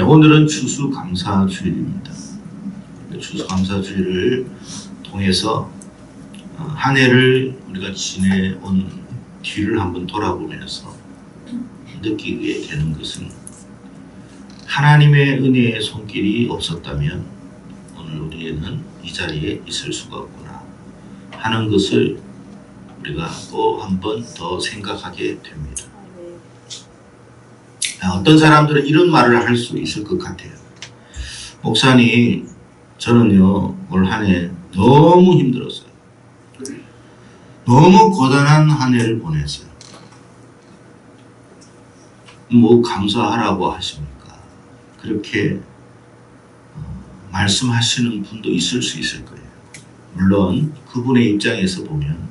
네, 오늘은 추수감사주일입니다. 추수감사주일을 통해서 한 해를 우리가 지내온 뒤를 한번 돌아보면서 느끼게 되는 것은 하나님의 은혜의 손길이 없었다면 오늘 우리는 이 자리에 있을 수가 없구나 하는 것을 우리가 또 한 번 더 생각하게 됩니다. 어떤 사람들은 이런 말을 할 수 있을 것 같아요. 목사님, 저는요 올 한 해 너무 힘들었어요. 너무 고단한 한 해를 보냈어요. 뭐 감사하라고 하십니까? 그렇게 말씀하시는 분도 있을 수 있을 거예요. 물론 그분의 입장에서 보면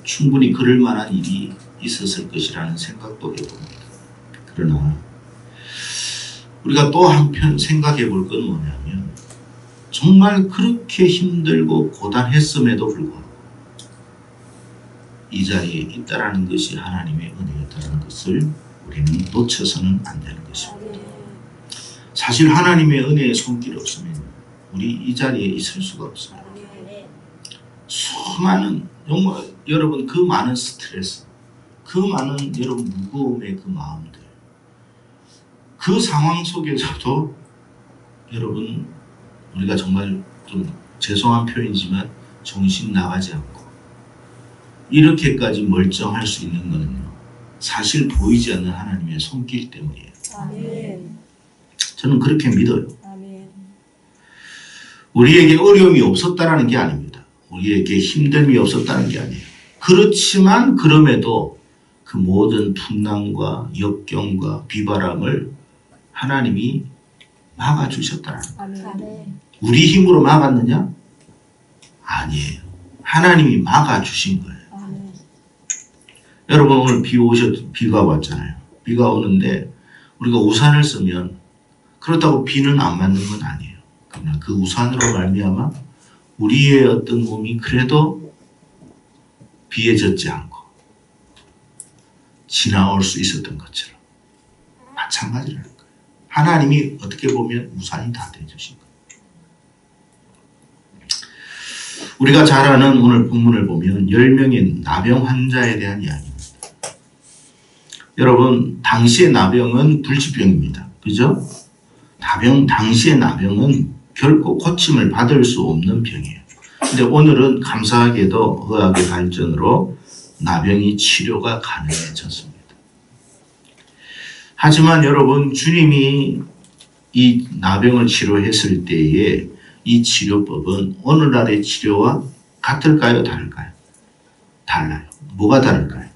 충분히 그럴 만한 일이 있었을 것이라는 생각도 해봅니다. 그러나 우리가 또 한편 생각해 볼 건 뭐냐면 정말 그렇게 힘들고 고단했음에도 불구하고 이 자리에 있다라는 것이 하나님의 은혜였다는 것을 우리는 놓쳐서는 안 되는 것입니다. 사실 하나님의 은혜의 손길이 없으면 우리 이 자리에 있을 수가 없어요. 수많은 정말 여러분 그 많은 스트레스, 그 많은 여러분 무거움의 그 마음들, 그 상황 속에서도 여러분 우리가 정말 좀 죄송한 표현이지만 정신 나가지 않고 이렇게까지 멀쩡할 수 있는 것은요 사실 보이지 않는 하나님의 손길 때문이에요. 아멘. 저는 그렇게 믿어요. 아멘. 우리에게 어려움이 없었다라는 게 아닙니다. 우리에게 힘듦이 없었다는 게 아니에요. 그렇지만 그럼에도 그 모든 풍랑과 역경과 비바람을 하나님이 막아주셨다는 거예요. 우리 힘으로 막았느냐? 아니에요. 하나님이 막아주신 거예요. 여러분 오늘 비가 왔잖아요. 비가 오는데 우리가 우산을 쓰면 그렇다고 비는 안 맞는 건 아니에요. 그러나 그 우산으로 말미암아 우리의 어떤 몸이 그래도 비에 젖지 않고 지나올 수 있었던 것처럼 마찬가지라는 거예요. 하나님이 어떻게 보면 우산이 다 되주신 거예요. 우리가 잘 아는 오늘 본문을 보면 10명의 나병 환자에 대한 이야기입니다. 여러분 당시의 나병은 불치병입니다. 그죠? 당시의 나병은 결코 고침을 받을 수 없는 병이에요. 근데 오늘은 감사하게도 의학의 발전으로 나병이 치료가 가능해졌습니다. 하지만 여러분 주님이 이 나병을 치료했을 때에 이 치료법은 오늘날의 치료와 같을까요? 다를까요? 달라요. 뭐가 다를까요?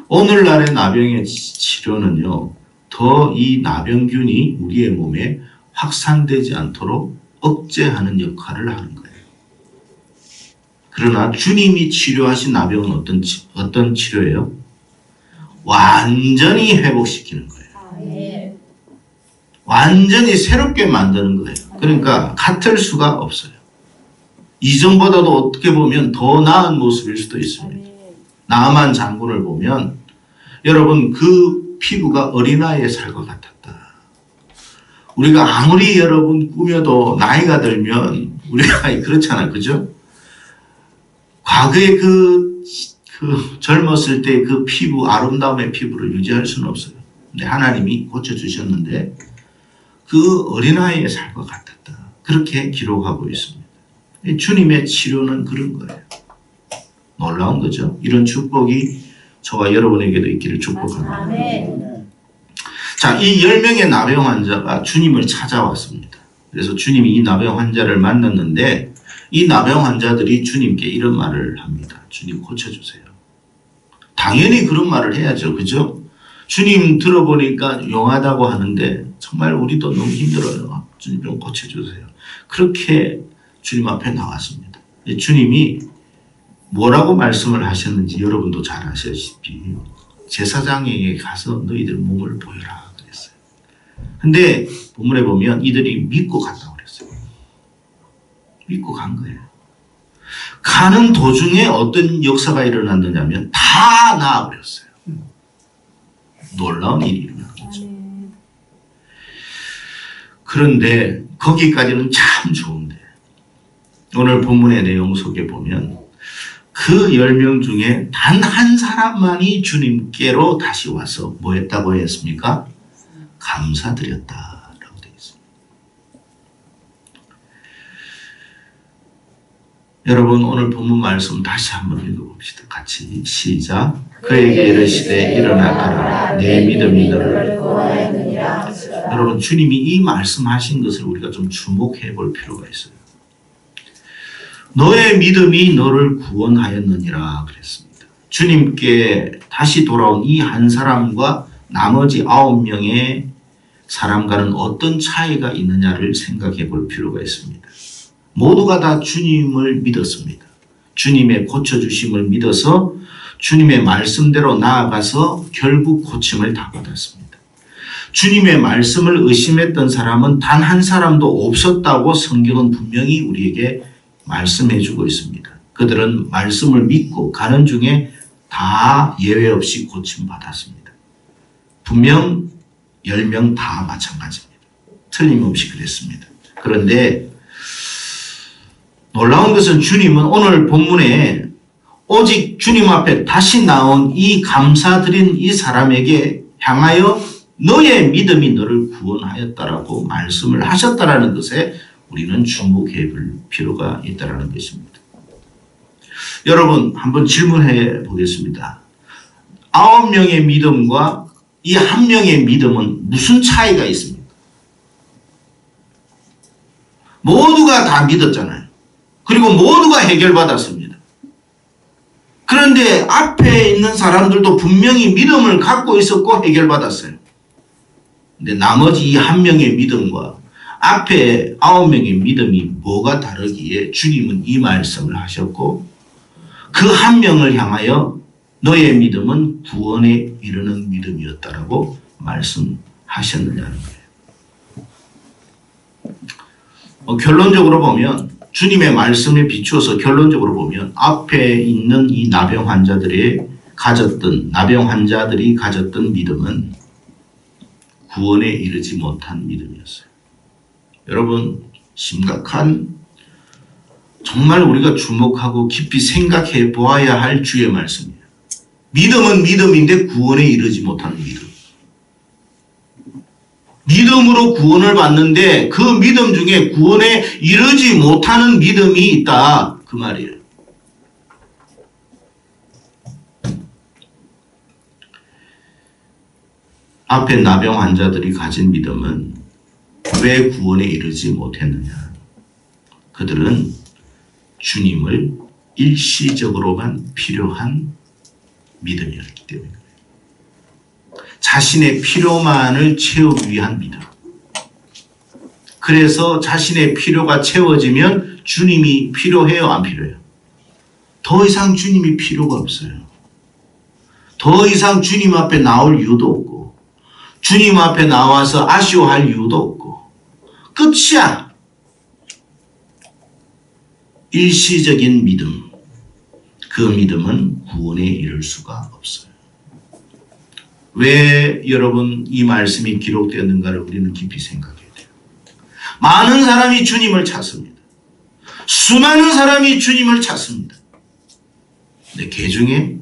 오늘날의 나병의 치료는요 더 이 나병균이 우리의 몸에 확산되지 않도록 억제하는 역할을 하는 거예요. 그러나 주님이 치료하신 나병은 어떤 치료예요? 완전히 회복시키는 거예요. 완전히 새롭게 만드는 거예요. 그러니까 같을 수가 없어요. 이전보다도 어떻게 보면 더 나은 모습일 수도 있습니다. 나만 장군을 보면 여러분 그 피부가 어린아이의 살과 같았다. 우리가 아무리 여러분 꾸며도 나이가 들면 우리가 그렇잖아요. 그죠? 과거에 그 젊었을 때 그 피부, 아름다움의 피부를 유지할 수는 없어요. 근데 하나님이 고쳐주셨는데 그 어린아이의 살과 같았다. 그렇게 기록하고 있습니다. 주님의 치료는 그런 거예요. 놀라운 거죠. 이런 축복이 저와 여러분에게도 있기를 축복합니다. 아멘. 자, 이 10명의 나병 환자가 주님을 찾아왔습니다. 그래서 주님이 이 나병 환자를 만났는데 이 나병 환자들이 주님께 이런 말을 합니다. 주님 고쳐주세요. 당연히 그런 말을 해야죠. 그죠? 주님 들어보니까 용하다고 하는데 정말 우리도 너무 힘들어요. 주님 좀 고쳐주세요. 그렇게 주님 앞에 나왔습니다. 주님이 뭐라고 말씀을 하셨는지 여러분도 잘 아시다시피 제사장에게 가서 너희들 몸을 보여라 그랬어요. 근데 본문에 보면 이들이 믿고 갔다고 그랬어요. 믿고 간 거예요. 가는 도중에 어떤 역사가 일어났느냐면 다 나아버렸어요. 놀라운 일이 일어난 거죠. 그런데 거기까지는 참 좋은데 오늘 본문의 내용 속에 보면 그 10명 중에 단 한 사람만이 주님께로 다시 와서 뭐 했다고 했습니까? 감사드렸다라고 되어 있습니다. 여러분 오늘 본문 말씀 다시 한번 읽어봅시다. 같이 시작. 그에게 이르시되 일어나가라 내 믿음이 너를 구원하였느니라. 여러분 주님이 이 말씀하신 것을 우리가 좀 주목해 볼 필요가 있어요. 너의 믿음이 너를 구원하였느니라 그랬습니다. 주님께 다시 돌아온 이 한 사람과 나머지 9명의 사람과는 어떤 차이가 있느냐를 생각해 볼 필요가 있습니다. 모두가 다 주님을 믿었습니다. 주님의 고쳐주심을 믿어서 주님의 말씀대로 나아가서 결국 고침을 다 받았습니다. 주님의 말씀을 의심했던 사람은 단 한 사람도 없었다고 성경은 분명히 우리에게 말씀해 주고 있습니다. 그들은 말씀을 믿고 가는 중에 다 예외 없이 고침 받았습니다. 분명 10명 다 마찬가지입니다. 틀림없이 그랬습니다. 그런데 놀라운 것은 주님은 오늘 본문에 오직 주님 앞에 다시 나온 이 감사드린 이 사람에게 향하여 너의 믿음이 너를 구원하였다라고 말씀을 하셨다라는 것에 우리는 주목해 볼 필요가 있다라는 것입니다. 여러분 한번 질문해 보겠습니다. 9명의 믿음과 이 한 명의 믿음은 무슨 차이가 있습니까? 모두가 다 믿었잖아요. 그리고 모두가 해결받았습니다. 그런데 앞에 있는 사람들도 분명히 믿음을 갖고 있었고 해결받았어요. 근데 나머지 이 한 명의 믿음과 앞에 9명의 믿음이 뭐가 다르기에 주님은 이 말씀을 하셨고 그 한 명을 향하여 너의 믿음은 구원에 이르는 믿음이었다라고 말씀하셨느냐는 거예요. 결론적으로 보면 주님의 말씀에 비추어서 결론적으로 보면 앞에 있는 이 나병 환자들이 가졌던 믿음은 구원에 이르지 못한 믿음이었어요. 여러분 심각한 정말 우리가 주목하고 깊이 생각해 보아야 할 주의 말씀이에요. 믿음은 믿음인데 구원에 이르지 못하는 믿음. 믿음으로 구원을 받는데 그 믿음 중에 구원에 이르지 못하는 믿음이 있다. 그 말이에요. 앞에 나병 환자들이 가진 믿음은 왜 구원에 이르지 못했느냐. 그들은 주님을 일시적으로만 필요한 믿음이었기 때문에 자신의 필요만을 채우기 위한 믿음. 그래서 자신의 필요가 채워지면 주님이 필요해요, 안 필요해요? 더 이상 주님이 필요가 없어요. 더 이상 주님 앞에 나올 이유도 없고 주님 앞에 나와서 아쉬워할 이유도 없고 끝이야. 일시적인 믿음. 그 믿음은 구원에 이를 수가 없어요. 왜 여러분 이 말씀이 기록되었는가를 우리는 깊이 생각해야 돼요. 많은 사람이 주님을 찾습니다. 수많은 사람이 주님을 찾습니다. 근데 그 중에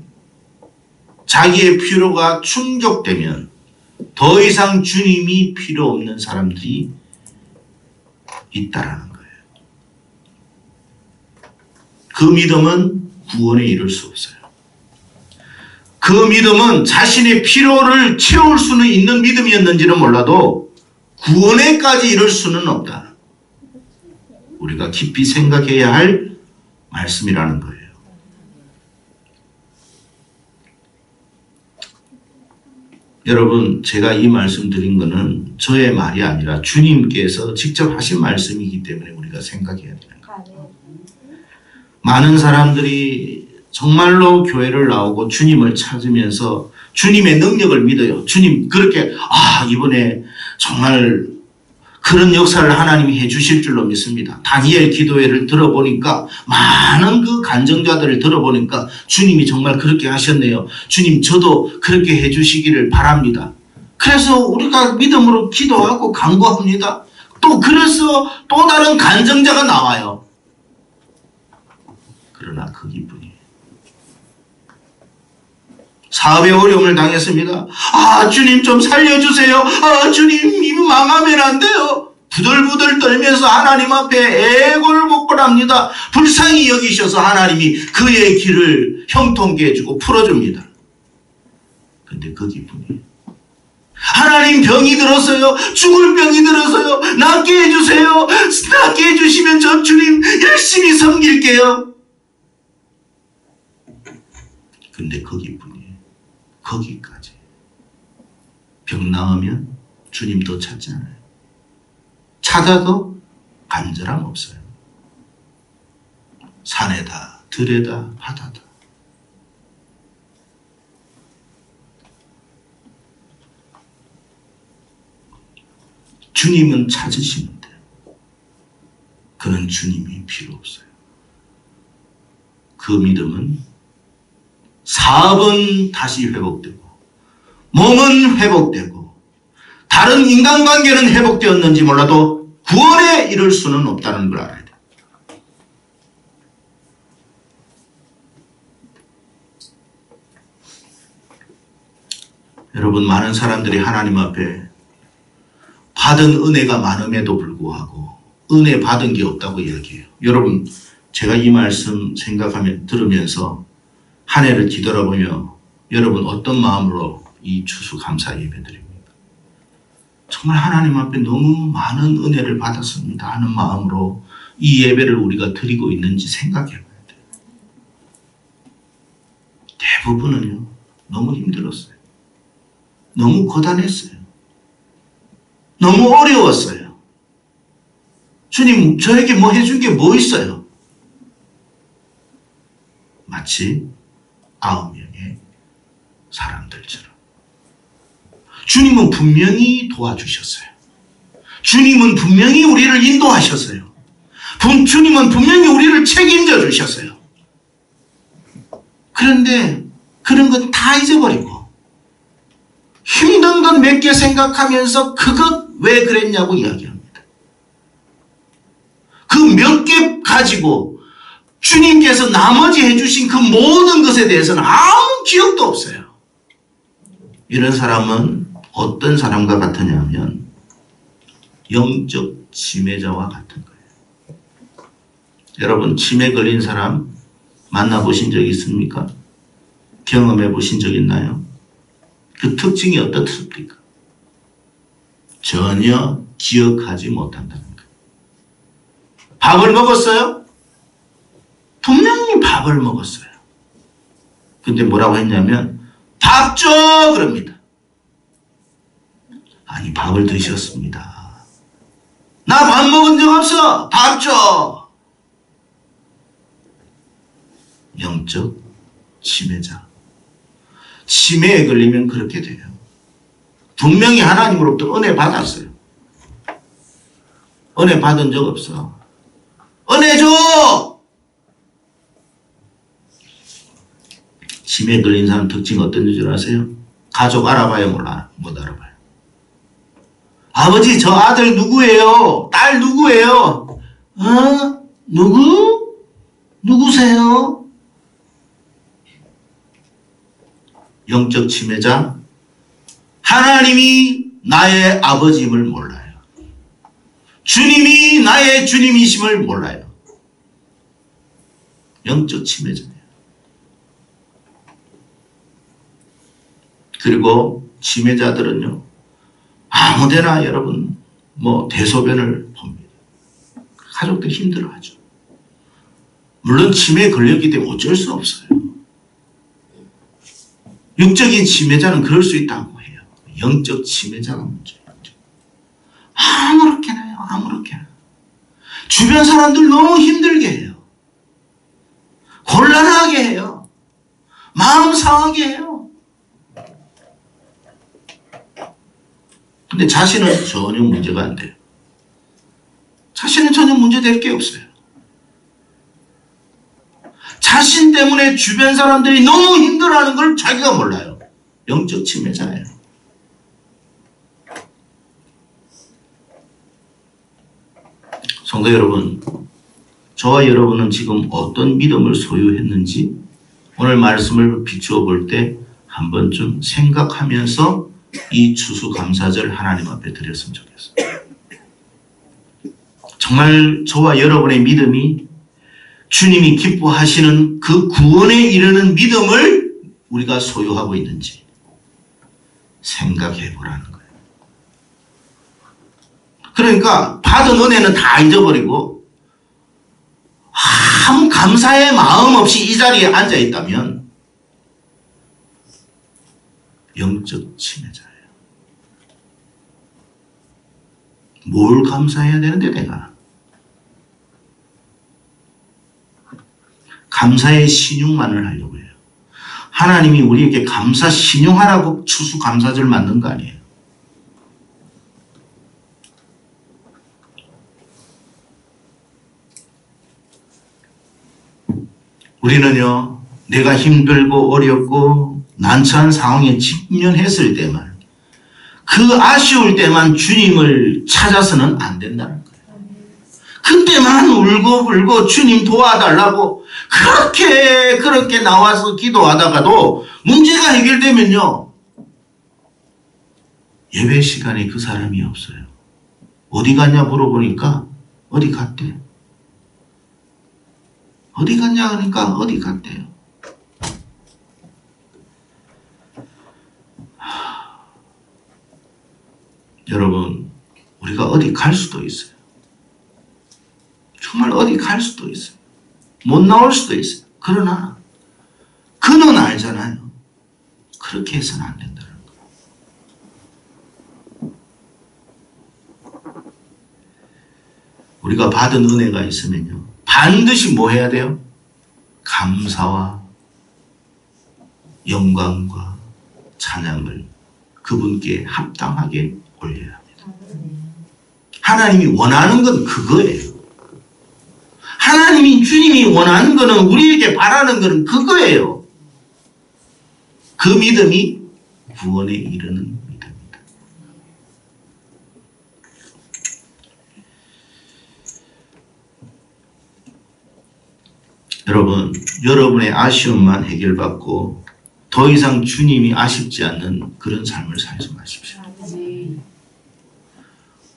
자기의 필요가 충족되면 더 이상 주님이 필요 없는 사람들이 있다라는 거예요. 그 믿음은 구원에 이를 수 없어요. 그 믿음은 자신의 필요를 채울 수는 있는 믿음이었는지는 몰라도 구원에까지 이를 수는 없다. 우리가 깊이 생각해야 할 말씀이라는 거예요. 여러분 제가 이 말씀 드린 것은 저의 말이 아니라 주님께서 직접 하신 말씀이기 때문에 우리가 생각해야 되는 거예요. 많은 사람들이 정말로 교회를 나오고 주님을 찾으면서 주님의 능력을 믿어요. 주님 그렇게 이번에 정말 그런 역사를 하나님이 해주실 줄로 믿습니다. 다니엘 기도회를 들어보니까 많은 그 간증자들을 들어보니까 주님이 정말 그렇게 하셨네요. 주님 저도 그렇게 해주시기를 바랍니다. 그래서 우리가 믿음으로 기도하고 간구합니다. 또 그래서 또 다른 간증자가 나와요. 그러나 그 기분이 사업에 어려움을 당했습니다. 아, 주님 좀 살려주세요. 아, 주님 이거 망하면 안 돼요. 부들부들 떨면서 하나님 앞에 애걸복걸합니다. 불쌍히 여기셔서 하나님이 그의 길을 형통케 해주고 풀어줍니다. 근데 그 기분이 하나님 병이 들었어요. 죽을 병이 들었어요. 낫게 해주세요. 낫게 해주시면 저 주님 열심히 섬길게요. 근데 그 기분이 거기까지. 병 나으면 주님도 찾잖아요. 찾아도 간절함 없어요. 산에다 들에다 바다다. 주님은 찾으시는데 그는 주님이 필요 없어요. 그 믿음은 사업은 다시 회복되고 몸은 회복되고 다른 인간관계는 회복되었는지 몰라도 구원에 이를 수는 없다는 걸 알아야 돼요. 여러분, 많은 사람들이 하나님 앞에 받은 은혜가 많음에도 불구하고 은혜 받은 게 없다고 이야기해요. 여러분, 제가 이 말씀 들으면서 한 해를 뒤돌아보며 여러분 어떤 마음으로 이 추수감사 예배드립니까? 정말 하나님 앞에 너무 많은 은혜를 받았습니다 하는 마음으로 이 예배를 우리가 드리고 있는지 생각해 봐야 돼요. 대부분은요, 너무 힘들었어요. 너무 고단했어요. 너무 어려웠어요. 주님, 저에게 뭐 해준 게 뭐 있어요? 마치 9명의 사람들처럼. 주님은 분명히 도와주셨어요. 주님은 분명히 우리를 인도하셨어요. 주님은 분명히 우리를 책임져 주셨어요. 그런데 그런 건 다 잊어버리고 힘든 건 몇 개 생각하면서 그것 왜 그랬냐고 이야기합니다. 그 몇 개 가지고 주님께서 나머지 해주신 그 모든 것에 대해서는 아무 기억도 없어요. 이런 사람은 어떤 사람과 같으냐면 영적 치매자와 같은 거예요. 여러분, 치매 걸린 사람 만나보신 적 있습니까? 경험해 보신 적 있나요? 그 특징이 어떻습니까? 전혀 기억하지 못한다는 거예요. 밥을 먹었어요? 분명히 밥을 먹었어요. 근데 뭐라고 했냐면 밥 줘! 그럽니다. 아니, 밥을 드셨습니다. 나 밥 먹은 적 없어! 밥 줘! 영적 치매자. 치매에 걸리면 그렇게 돼요. 분명히 하나님으로부터 은혜 받았어요. 은혜 받은 적 없어. 은혜 줘! 치매에 걸린 사람 특징 어떤 줄 아세요? 가족 알아봐요? 몰라? 못 알아봐요. 아버지, 저 아들 누구예요? 딸 누구예요? 누구? 누구세요? 영적 치매자, 하나님이 나의 아버지임을 몰라요. 주님이 나의 주님이심을 몰라요. 영적 치매자예요. 그리고 치매자들은요, 아무데나 여러분 대소변을 봅니다. 가족들 힘들어하죠. 물론 치매에 걸렸기 때문에 어쩔 수 없어요. 육적인 치매자는 그럴 수 있다고 해요. 영적 치매자가 문제예요. 아무렇게나 해요. 아무렇게나. 주변 사람들 너무 힘들게 해요. 곤란하게 해요. 마음 상하게 해요. 근데 자신은 전혀 문제가 안 돼요. 자신은 전혀 문제될 게 없어요. 자신 때문에 주변 사람들이 너무 힘들어하는 걸 자기가 몰라요. 영적 치매자예요. 성도 여러분, 저와 여러분은 지금 어떤 믿음을 소유했는지 오늘 말씀을 비추어 볼 때 한 번쯤 생각하면서 이 추수감사절 하나님 앞에 드렸으면 좋겠어요. 정말 저와 여러분의 믿음이 주님이 기뻐하시는 그 구원에 이르는 믿음을 우리가 소유하고 있는지 생각해 보라는 거예요. 그러니까 받은 은혜는 다 잊어버리고 아무 감사의 마음 없이 이 자리에 앉아 있다면 영적 침해자예요. 뭘 감사해야 되는데 내가? 감사의 신용만을 하려고 해요. 하나님이 우리에게 감사 신용하라고 추수감사절 만든 거 아니에요. 우리는요, 내가 힘들고 어렵고 난처한 상황에 직면했을 때만, 그 아쉬울 때만 주님을 찾아서는 안 된다는 거예요. 그때만 울고 불고 주님 도와달라고 그렇게 나와서 기도하다가도 문제가 해결되면요, 예배 시간에 그 사람이 없어요. 어디 갔냐 물어보니까 어디 갔대. 어디 갔냐 하니까 어디 갔대요. 여러분, 우리가 어디 갈 수도 있어요. 정말 어디 갈 수도 있어요. 못 나올 수도 있어요. 그러나 그는 알잖아요. 그렇게 해서는 안 된다는 거예요. 우리가 받은 은혜가 있으면요, 반드시 뭐 해야 돼요? 감사와 영광과 찬양을 그분께 합당하게 올려야 합니다. 하나님이 원하는 건 그거예요. 하나님이 주님이 원하는 거는, 우리에게 바라는 거는 그거예요. 그 믿음이 구원에 이르는 믿음입니다. 여러분, 여러분의 아쉬움만 해결받고 더 이상 주님이 아쉽지 않는 그런 삶을 살지 마십시오.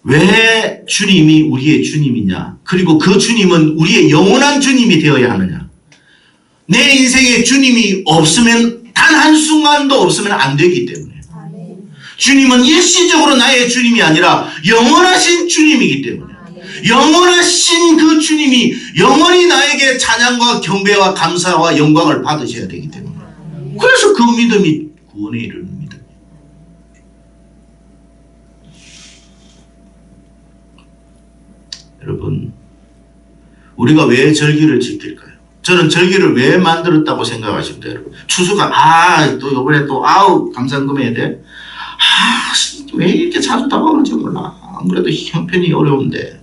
왜 주님이 우리의 주님이냐? 그리고 그 주님은 우리의 영원한 주님이 되어야 하느냐? 내 인생에 주님이 없으면, 단 한순간도 없으면 안 되기 때문에. 주님은 일시적으로 나의 주님이 아니라 영원하신 주님이기 때문에, 영원하신 그 주님이 영원히 나에게 찬양과 경배와 감사와 영광을 받으셔야 되기 때문에, 그래서 그 믿음이 구원에 이르는 믿음. 여러분, 우리가 왜 절기를 지킬까요? 저는 절기를 왜 만들었다고 생각하십니까? 여러분, 추수가 또 이번에 또 감상금해야 돼. 왜 이렇게 자주 다가오는지 몰라. 안 그래도 형편이 어려운데.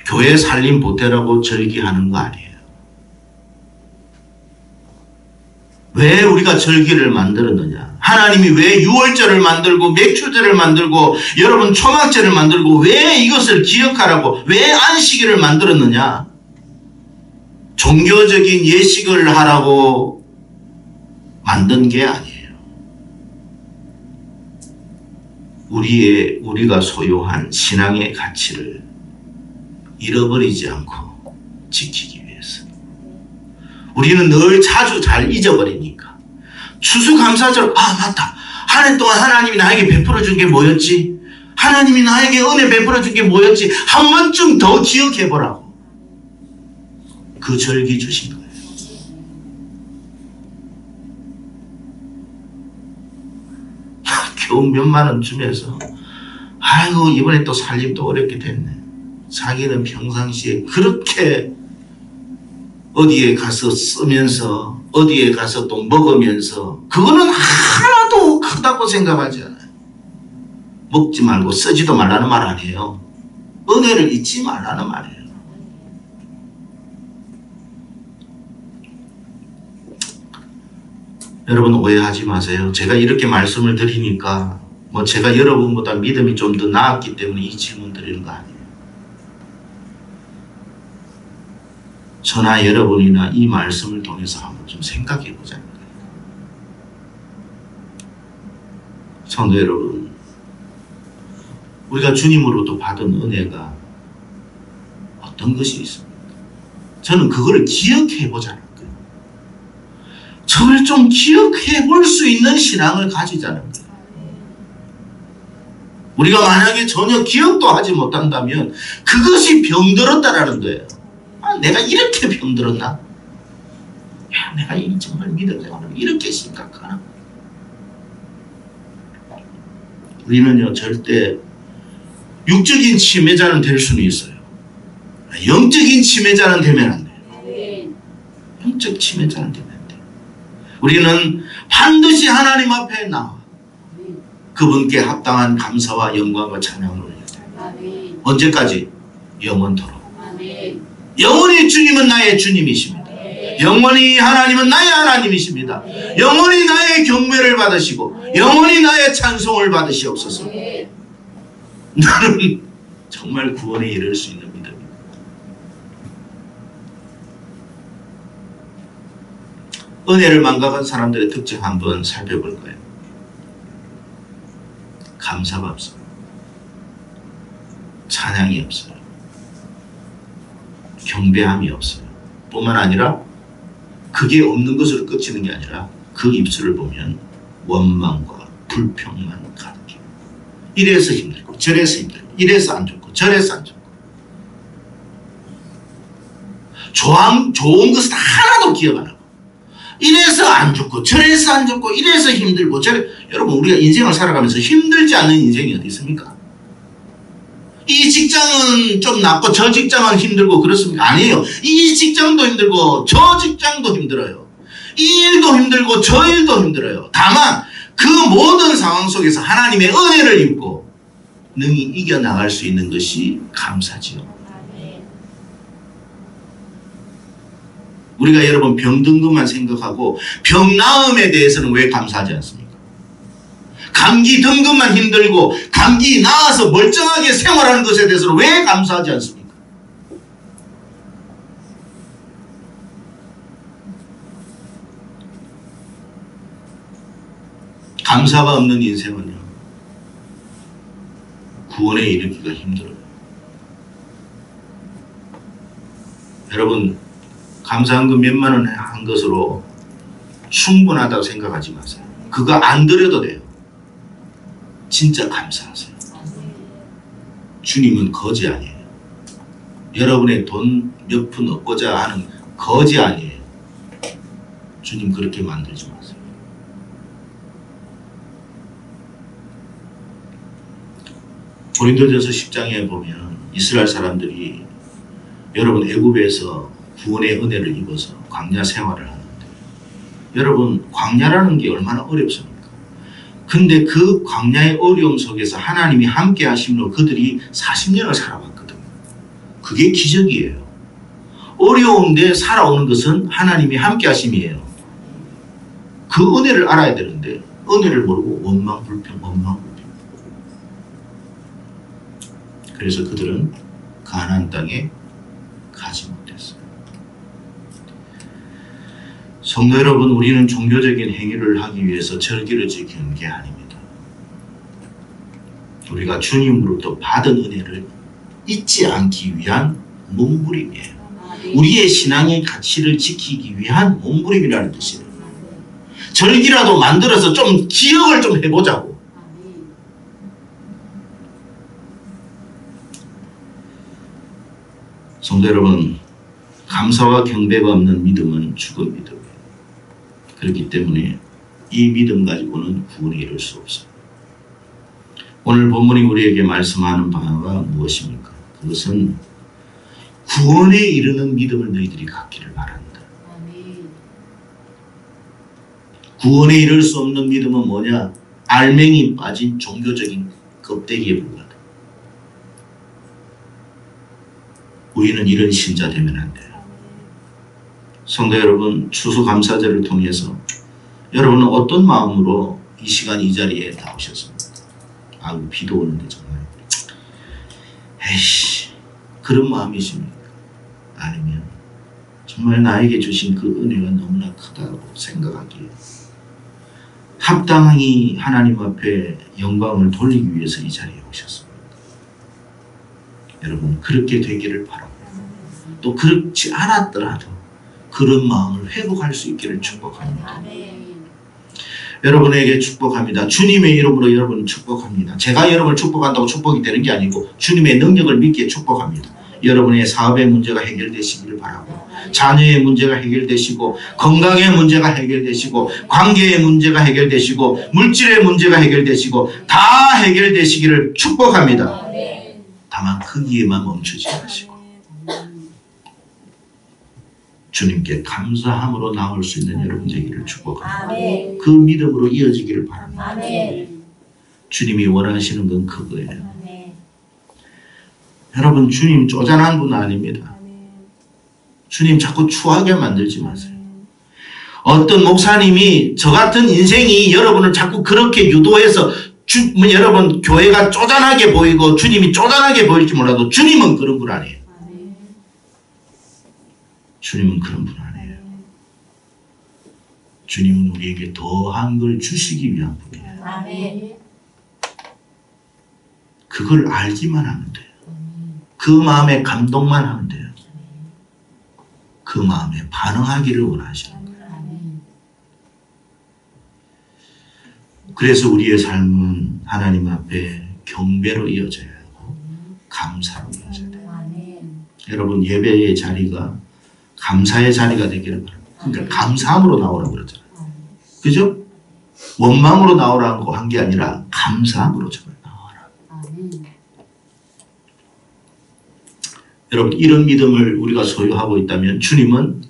교회 살림 보태라고 절기하는 거 아니에요. 왜 우리가 절기를 만들었느냐? 하나님이 왜 유월절을 만들고 맥주절을 만들고 여러분 초막절을 만들고 왜 이것을 기억하라고, 왜 안식일을 만들었느냐? 종교적인 예식을 하라고 만든 게 아니에요. 우리가 소유한 신앙의 가치를 잃어버리지 않고 지키기 위해서. 우리는 늘 자주 잘 잊어버리니까. 추수감사절, 맞다. 한 해 동안 하나님이 나에게 베풀어 준 게 뭐였지? 하나님이 나에게 은혜 베풀어 준 게 뭐였지? 한 번쯤 더 기억해 보라고. 그 절기 주신 거예요. 겨우 몇만 원 주면서 아이고 이번에 또 살림도 어렵게 됐네. 자기는 평상시에 그렇게 어디에 가서 쓰면서 어디에 가서 또 먹으면서 그거는 하나도 크다고 생각하지 않아요. 먹지 말고 쓰지도 말라는 말 아니에요. 은혜를 잊지 말라는 말이에요. 여러분 오해하지 마세요. 제가 이렇게 말씀을 드리니까 뭐 제가 여러분보다 믿음이 좀 더 나았기 때문에 이 질문 드리는 거 아니에요. 저나 여러분이나 이 말씀을 통해서 한번 좀 생각해 보자는 거예요. 성도 여러분, 우리가 주님으로부터 받은 은혜가 어떤 것이 있습니까? 저는 그거를 기억해 보자는 거예요. 저걸 좀 기억해 볼 수 있는 신앙을 가지자는 거예요. 우리가 만약에 전혀 기억도 하지 못한다면 그것이 병들었다라는 거예요. 아, 내가 이렇게 병들었나? 야, 내가 정말 믿음 생활을 이렇게 심각하나? 우리는요, 절대 육적인 치매자는 될 수는 있어요. 영적인 치매자는 되면 안 돼요. 영적 치매자는 되면 안 돼요. 우리는 반드시 하나님 앞에 나와 그분께 합당한 감사와 영광과 찬양을 올려야 돼요. 언제까지? 영원토록. 영원히 주님은 나의 주님이십니다. 영원히 하나님은 나의 하나님이십니다. 영원히 나의 경배를 받으시고 영원히 나의 찬송을 받으시옵소서. 나는 정말 구원에 이를 수 있는 믿음입니다. 은혜를 망각한 사람들의 특징 한번 살펴볼 거예요. 감사가 없어요. 찬양이 없어요. 경배함이 없어요. 뿐만 아니라 그게 없는 것으로 끝이는 게 아니라 그 입술을 보면 원망과 불평만 가득해요. 이래서 힘들고 저래서 힘들고 이래서 안 좋고 저래서 안 좋고 좋은 것은 하나도 기억 안 하고 이래서 안 좋고 저래서 안 좋고 이래서 힘들고 저래. 여러분, 우리가 인생을 살아가면서 힘들지 않는 인생이 어디 있습니까? 이 직장은 좀 낫고 저 직장은 힘들고 그렇습니까? 아니에요. 이 직장도 힘들고 저 직장도 힘들어요. 이 일도 힘들고 저 일도 힘들어요. 다만 그 모든 상황 속에서 하나님의 은혜를 입고 능히 이겨나갈 수 있는 것이 감사지요. 우리가 여러분 병든 것만 생각하고 병 나음에 대해서는 왜 감사하지 않습니까? 감기 든 것만 힘들고 감기 나아서 멀쩡하게 생활하는 것에 대해서는 왜 감사하지 않습니까? 감사가 없는 인생은요, 구원에 이르기가 힘들어요. 여러분, 감사한 거 몇만 원 한 것으로 충분하다고 생각하지 마세요. 그거 안 드려도 돼요. 진짜 감사하세요. 주님은 거지 아니에요. 여러분의 돈 몇 푼 얻고자 하는 거지 아니에요. 주님 그렇게 만들지 마세요. 고린도전서 10장에 보면 이스라엘 사람들이 여러분 애굽에서 구원의 은혜를 입어서 광야 생활을 하는데, 여러분 광야라는 게 얼마나 어렵습니까? 근데 그 광야의 어려움 속에서 하나님이 함께 하심으로 그들이 40년을 살아왔거든요. 그게 기적이에요. 어려운데 살아오는 것은 하나님이 함께 하심이에요. 그 은혜를 알아야 되는데 은혜를 모르고 원망 불평. 그래서 그들은 가나안 땅에 가지 못했어요. 성도 여러분, 우리는 종교적인 행위를 하기 위해서 절기를 지키는 게 아닙니다. 우리가 주님으로부터 받은 은혜를 잊지 않기 위한 몸부림이에요. 우리의 신앙의 가치를 지키기 위한 몸부림이라는 뜻이에요. 절기라도 만들어서 좀 기억을 좀 해보자고. 성도 여러분, 감사와 경배가 없는 믿음은 죽은 믿음이에요. 그렇기 때문에 이 믿음 가지고는 구원에 이를 수 없어요. 오늘 본문이 우리에게 말씀하는 바가 무엇입니까? 그것은 구원에 이르는 믿음을 너희들이 갖기를 바란다. 구원에 이를 수 없는 믿음은 뭐냐? 알맹이 빠진 종교적인 껍데기에 불과하다. 우리는 이런 신자 되면 안 돼요. 성도 여러분, 추수감사절을 통해서 여러분은 어떤 마음으로 이 시간 이 자리에 나오셨습니까? 아우 비도 오는데 정말 에이씨 그런 마음이십니까? 아니면 정말 나에게 주신 그 은혜가 너무나 크다고 생각하기에 합당히 하나님 앞에 영광을 돌리기 위해서 이 자리에 오셨습니다. 여러분 그렇게 되기를 바랍니다. 또 그렇지 않았더라도 그런 마음을 회복할 수 있기를 축복합니다. 여러분에게 축복합니다. 주님의 이름으로 여러분 축복합니다. 제가 여러분을 축복한다고 축복이 되는 게 아니고 주님의 능력을 믿기에 축복합니다. 여러분의 사업의 문제가 해결되시기를 바라고 자녀의 문제가 해결되시고 건강의 문제가 해결되시고 관계의 문제가 해결되시고 물질의 문제가 해결되시고 다 해결되시기를 축복합니다. 다만 거기에만 멈추지 마시고 주님께 감사함으로 나올 수 있는 여러분 되기를 축복합니다. 그 믿음으로 이어지기를 바랍니다. 주님이 원하시는 건 그거예요. 여러분 주님 쪼잔한 분 아닙니다. 주님 자꾸 추하게 만들지 마세요. 어떤 목사님이 저 같은 인생이 여러분을 자꾸 그렇게 유도해서 여러분 교회가 쪼잔하게 보이고 주님이 쪼잔하게 보일지 몰라도 주님은 그런 분 아니에요. 주님은 그런 분 아니에요. 주님은 우리에게 더한 걸 주시기 위한 분이에요. 그걸 알기만 하면 돼요. 그 마음에 감동만 하면 돼요. 그 마음에 반응하기를 원하시는 거예요. 그래서 우리의 삶은 하나님 앞에 경배로 이어져야 하고 감사로 이어져야 돼요. 여러분 예배의 자리가 감사의 자리가 되기를 바랍니다. 그러니까 감사함으로 나오라고 그러잖아요. 그죠? 원망으로 나오라고 한 게 아니라 감사함으로 저걸 나와라. 여러분 이런 믿음을 우리가 소유하고 있다면 주님은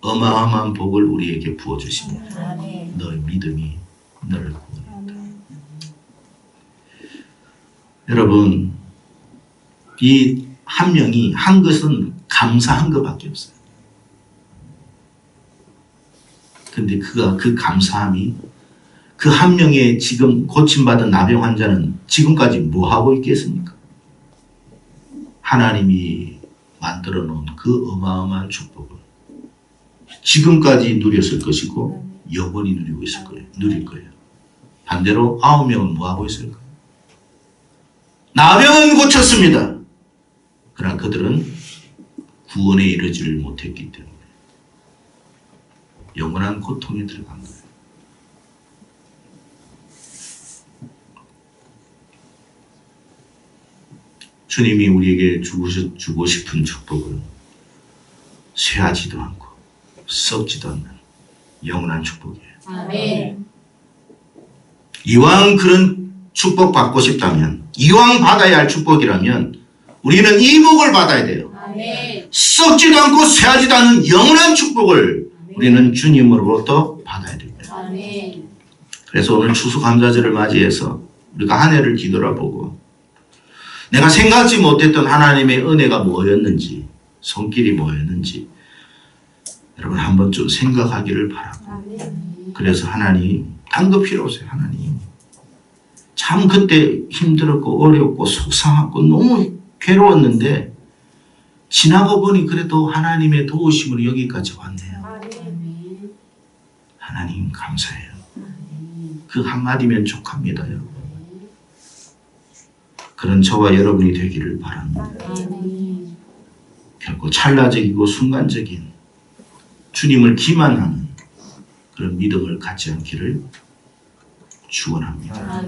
어마어마한 복을 우리에게 부어주십니다. 너의 믿음이 너를 구원한다. 여러분 이 한 명이 한 것은 감사한 것밖에 없어요. 근데 그 감사함이 그 한 명의 지금 고침받은 나병 환자는 지금까지 뭐 하고 있겠습니까? 하나님이 만들어 놓은 그 어마어마한 축복을 지금까지 누렸을 것이고 영원히 누리고 있을 거예요. 누릴 거예요. 반대로 9명은 뭐 하고 있을까? 나병은 고쳤습니다. 그러나 그들은 구원에 이르지를 못했기 때문에 영원한 고통에 들어간 거예요. 주님이 우리에게 주고 싶은 축복은 쇠하지도 않고 썩지도 않는 영원한 축복이에요. 아멘. 이왕 그런 축복 받고 싶다면, 이왕 받아야 할 축복이라면 우리는 이 복을 받아야 돼요. 아멘. 썩지도 않고 쇠하지도 않는 영원한 축복을 우리는 주님으로부터 받아야 됩니다. 아멘. 그래서 오늘 추수감사절을 맞이해서 우리가 한 해를 뒤돌아보고 내가 생각지 못했던 하나님의 은혜가 뭐였는지, 손길이 뭐였는지 여러분 한 번쯤 생각하기를 바랍니다. 그래서 하나님, 딴 거 필요 없어요. 하나님, 참 그때 힘들었고 어렵고 속상하고 너무 괴로웠는데 지나고 보니 그래도 하나님의 도우심으로 여기까지 왔네요. 하나님 감사해요. 그 한마디면 족합니다. 여러분. 그런 저와 여러분이 되기를 바랍니다. 결코 찰나적이고 순간적인 주님을 기만하는 그런 믿음을 갖지 않기를 축원합니다.